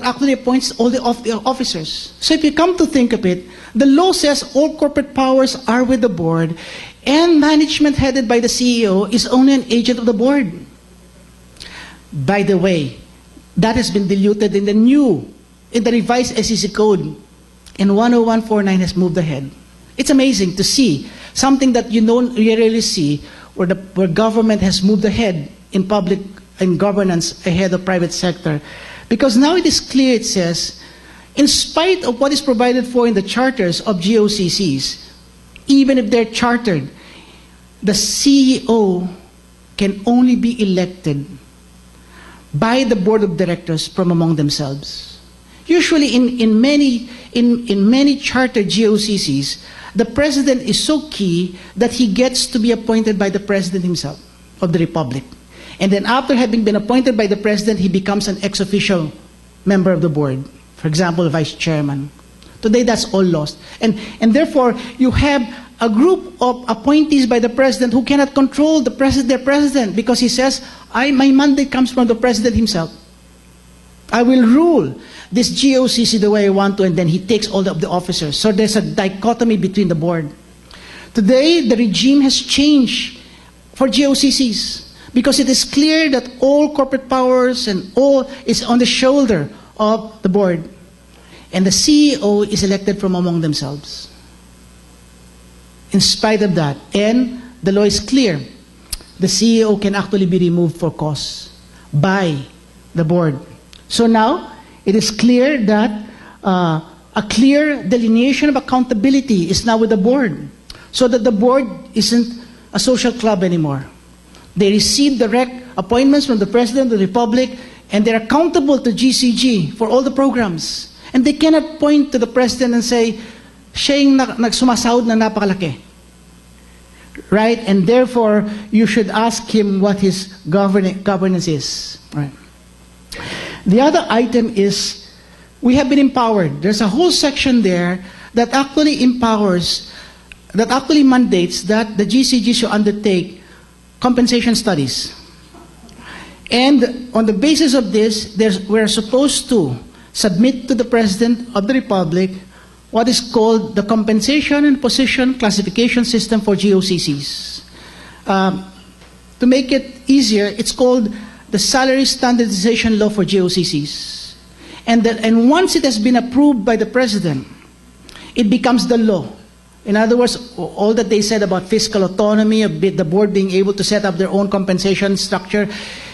actually appoints all the officers. So if you come to think of it, the law says all corporate powers are with the board, and management headed by the CEO is only an agent of the board. By the way, that has been diluted in the revised SEC code, and 10149 has moved ahead. It's amazing to see something that you rarely see, where government has moved ahead in public and governance ahead of private sector. Because now it is clear, it says, in spite of what is provided for in the charters of GOCCs, even if they're chartered, the CEO can only be elected by the board of directors from among themselves. Usually in many chartered GOCCs, the president is so key that he gets to be appointed by the president himself of the republic. And then after having been appointed by the president, he becomes an ex-official member of the board. For example, vice chairman. Today, that's all lost. And therefore, you have a group of appointees by the president who cannot control their president, because he says, my mandate comes from the president himself. I will rule this GOCC the way I want to, and then he takes all of the officers. So there's a dichotomy between the board. Today, the regime has changed for GOCCs, because it is clear that all corporate powers and all is on the shoulder of the board. And the CEO is elected from among themselves. In spite of that, and the law is clear, the CEO can actually be removed for cause by the board. So now, it is clear that a clear delineation of accountability is now with the board, so that the board isn't a social club anymore. They receive direct appointments from the President of the Republic, and they're accountable to GCG for all the programs. And they cannot point to the President and say, siya yung nagsumasahod na napakalaki. Right? And therefore, you should ask him what his governance is. Right. The other item is, we have been empowered. There's a whole section there that actually empowers, that actually mandates that the GCG should undertake compensation studies. And on the basis of this, we're supposed to submit to the President of the Republic what is called the Compensation and Position Classification System for GOCCs. To make it easier, it's called the Salary Standardization Law for GOCCs. And once it has been approved by the President, it becomes the law. In other words, all that they said about fiscal autonomy, of the board being able to set up their own compensation structure,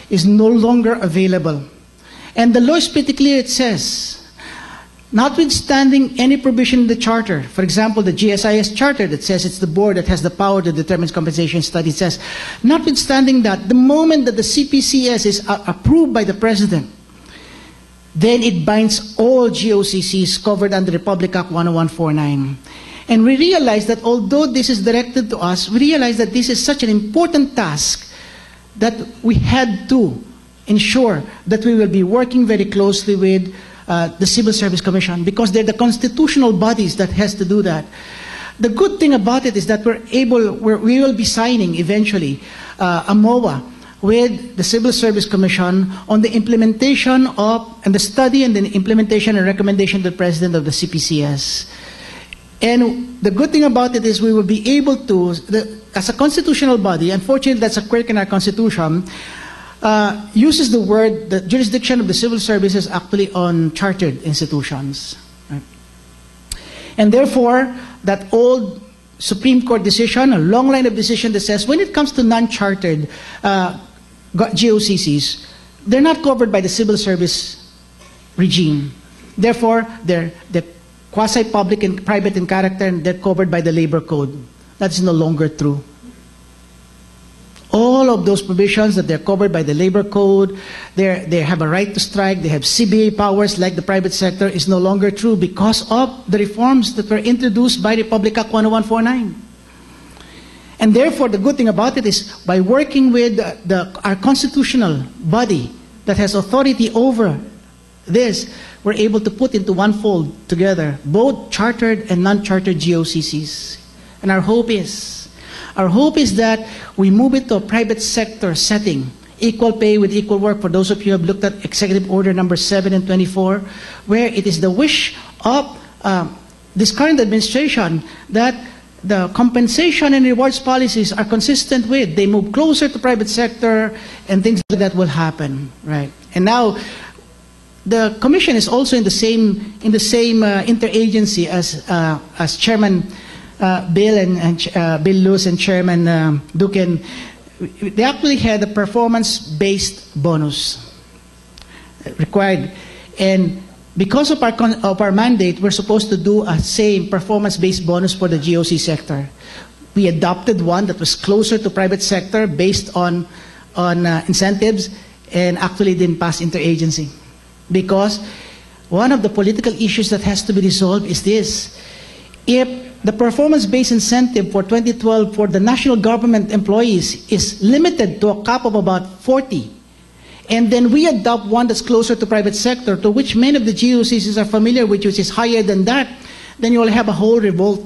is no longer available. And the law is pretty clear. It says, notwithstanding any provision in the charter, for example, the GSIS charter that says it's the board that has the power to determine compensation study, says, notwithstanding that, the moment that the CPCS is approved by the President, then it binds all GOCCs covered under Republic Act 10149. And we realize that although this is directed to us, we realize that this is such an important task that we had to ensure that we will be working very closely with the Civil Service Commission, because they're the constitutional bodies that has to do that. The good thing about it is that we will be signing eventually a MOA with the Civil Service Commission on the implementation of, and the study and the implementation and recommendation to the President of the CPCS. And the good thing about it is we will be able to, as a constitutional body, unfortunately that's a quirk in our Constitution, uses the word, the jurisdiction of the civil services actually on chartered institutions. Right? And therefore, that old Supreme Court decision, a long line of decision that says when it comes to non-chartered GOCCs, they're not covered by the civil service regime. Therefore, they're quasi-public and private in character, and they're covered by the labor code. That's no longer true. All of those provisions that they're covered by the labor code, they have a right to strike, they have CBA powers like the private sector, is no longer true because of the reforms that were introduced by Republic Act 10149. And therefore, the good thing about it is by working with our constitutional body that has authority over this, we're able to put into one fold together both chartered and non-chartered GOCCs. And our hope is that we move it to a private sector setting equal pay with equal work. For those of you who have looked at Executive Order number 7 and 24, where it is the wish of this current administration that the compensation and rewards policies are consistent with, they move closer to private sector, and things like that will happen, right? And now, the Commission is also in the same interagency as Chairman Bill and Bill Luz and Chairman Duken. They actually had a performance-based bonus required, and because of our mandate, we're supposed to do a same performance-based bonus for the GOC sector. We adopted one that was closer to private sector based on incentives, and actually didn't pass interagency. Because one of the political issues that has to be resolved is this: if the performance-based incentive for 2012 for the national government employees is limited to a cap of about 40, and then we adopt one that's closer to private sector, to which many of the GOCCs are familiar with, which is higher than that, then you will have a whole revolt.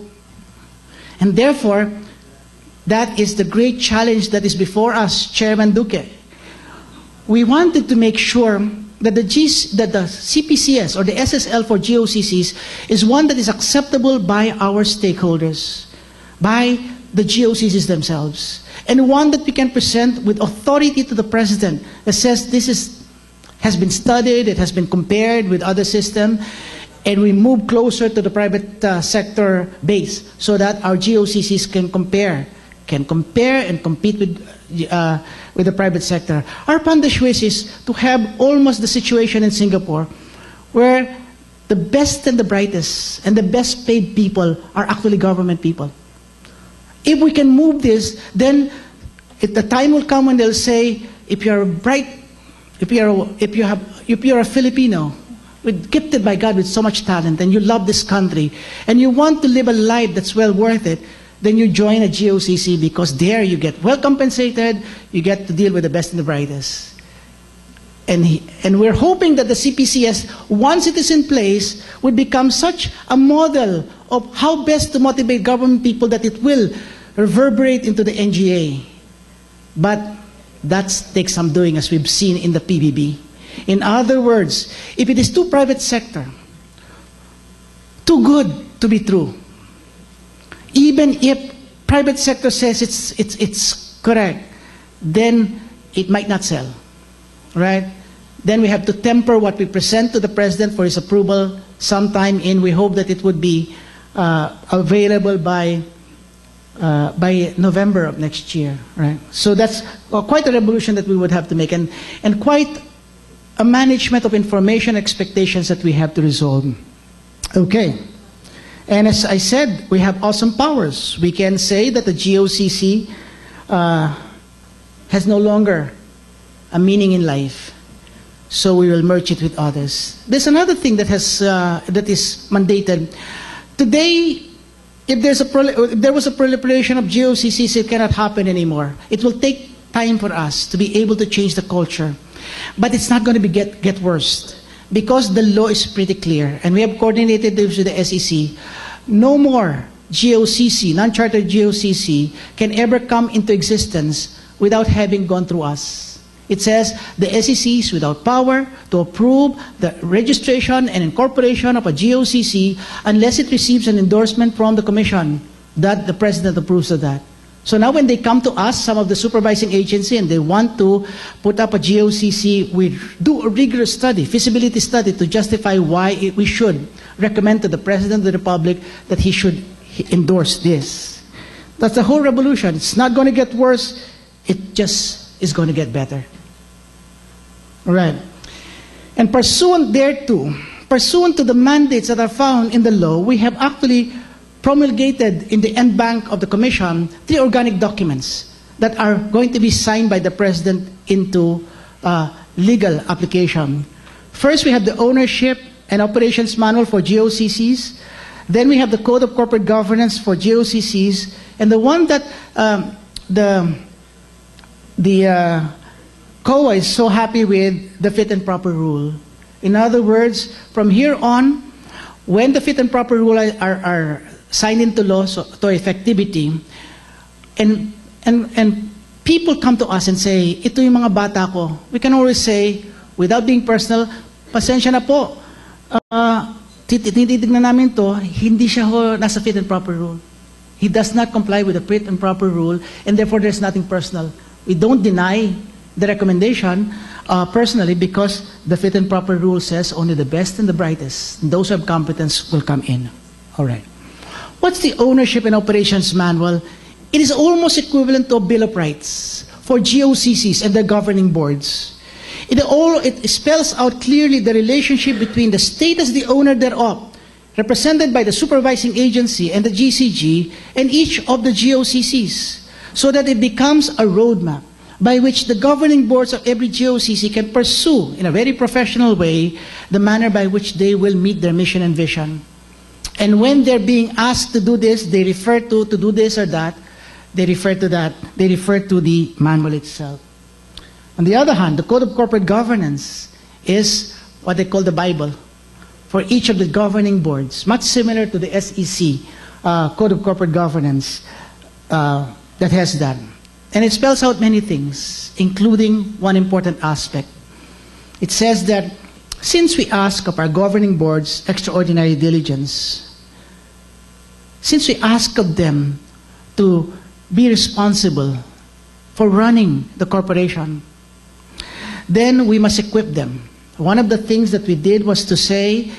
And therefore, that is the great challenge that is before us, Chairman Duque. We wanted to make sure that the CPCS or the SSL for GOCCs is one that is acceptable by our stakeholders, by the GOCCs themselves, and one that we can present with authority to the President that says this has been studied, it has been compared with other systems, and we move closer to the private sector base so that our GOCCs can compare and compete with the private sector. Our plan de choix is to have almost the situation in Singapore, where the best and the brightest and the best paid people are actually government people. If we can move this, then the time will come when they'll say, if you're bright, if you're a Filipino, gifted by God with so much talent, and you love this country, and you want to live a life that's well worth it, then you join a GOCC, because there you get well compensated, you get to deal with the best and the brightest. And we're hoping that the CPCS, once it is in place, would become such a model of how best to motivate government people that it will reverberate into the NGA. But that takes some doing, as we've seen in the PBB. In other words, if it is too private sector, too good to be true, even if private sector says it's correct, then it might not sell, right? Then we have to temper what we present to the President for his approval sometime in. We hope that it would be available by November of next year, right? So that's quite a revolution that we would have to make, and quite a management of information expectations that we have to resolve. Okay. And as I said, we have awesome powers. We can say that the GOCC has no longer a meaning in life, so we will merge it with others. There's another thing that has that is mandated today. If there was a proliferation of GOCCs, it cannot happen anymore. It will take time for us to be able to change the culture, but it's not going to get worse. Because the law is pretty clear, and we have coordinated this with the SEC, no more GOCC, non-chartered GOCC, can ever come into existence without having gone through us. It says the SEC is without power to approve the registration and incorporation of a GOCC unless it receives an endorsement from the Commission that the President approves of that. So now when they come to us, some of the supervising agency, and they want to put up a GOCC, we do a rigorous study, feasibility study, to justify why we should recommend to the President of the Republic that he should endorse this. That's the whole revolution. It's not going to get worse. It just is going to get better. All right. And pursuant thereto, pursuant to the mandates that are found in the law, we have actually promulgated in the end bank of the Commission 3 organic documents that are going to be signed by the President into legal application. First, we have the Ownership and Operations Manual for GOCCs. Then we have the Code of Corporate Governance for GOCCs. And the one that the COA is so happy with, the Fit and Proper Rule. In other words, from here on, when the Fit and Proper Rule are signed into law, so to effectivity, and people come to us and say, ito yung mga bata ko, we can always say, without being personal, pasensya na po. Tinitignan namin to, hindi siya nasa fit and proper rule. He does not comply with the fit and proper rule, and therefore there's nothing personal. We don't deny the recommendation personally because the fit and proper rule says only the best and the brightest. And those who have competence will come in. All right. What's the ownership and operations manual? It is almost equivalent to a Bill of Rights for GOCCs and their governing boards. It spells out clearly the relationship between the state as the owner thereof, represented by the supervising agency and the GCG, and each of the GOCCs, so that it becomes a roadmap by which the governing boards of every GOCC can pursue, in a very professional way, the manner by which they will meet their mission and vision. And when they're being asked to do this, they refer to do this or that, they refer to the manual itself. On the other hand, the Code of Corporate Governance is what they call the Bible for each of the governing boards, much similar to the SEC Code of Corporate Governance that has that. And it spells out many things, including one important aspect. It says that since we ask of our governing boards extraordinary diligence, since we ask of them to be responsible for running the corporation, then we must equip them. One of the things that we did was to say,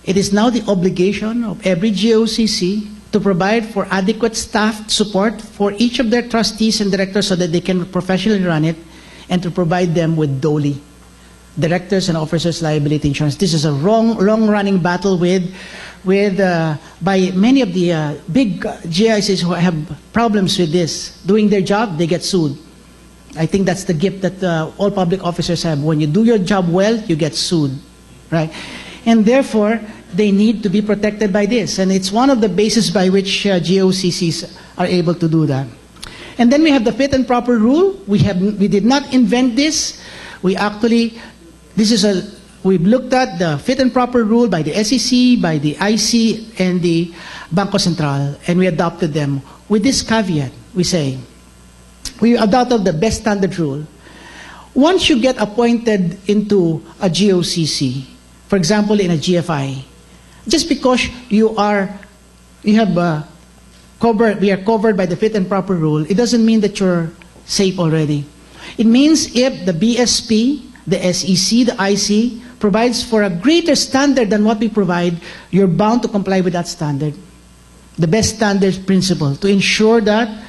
it is now the obligation of every GOCC to provide for adequate staff support for each of their trustees and directors so that they can professionally run it, and to provide them with DOLI, Directors and Officers Liability Insurance. This is a long-running battle by many of the big GICs who have problems with this. Doing their job, they get sued. I think that's the gift that all public officers have. When you do your job well, you get sued, right? And therefore, they need to be protected by this. And it's one of the bases by which GOCCs are able to do that. And then we have the fit and proper rule. We did not invent this. We've looked at the fit and proper rule by the SEC, by the IC, and the Banco Central, and we adopted them. With this caveat, we say, we adopted the best standard rule. Once you get appointed into a GOCC, for example, in a GFI, just because we are covered by the fit and proper rule, it doesn't mean that you're safe already. It means if the BSP, the SEC, the IC provides for a greater standard than what we provide, you're bound to comply with that standard. The best standards principle to ensure that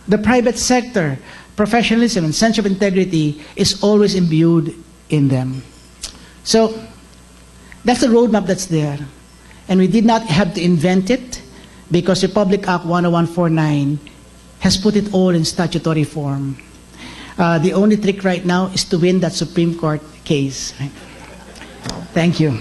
the private sector, professionalism and sense of integrity is always imbued in them. So that's the roadmap that's there. And we did not have to invent it because Republic Act 10149 has put it all in statutory form. The only trick right now is to win that Supreme Court case. Right? Thank you.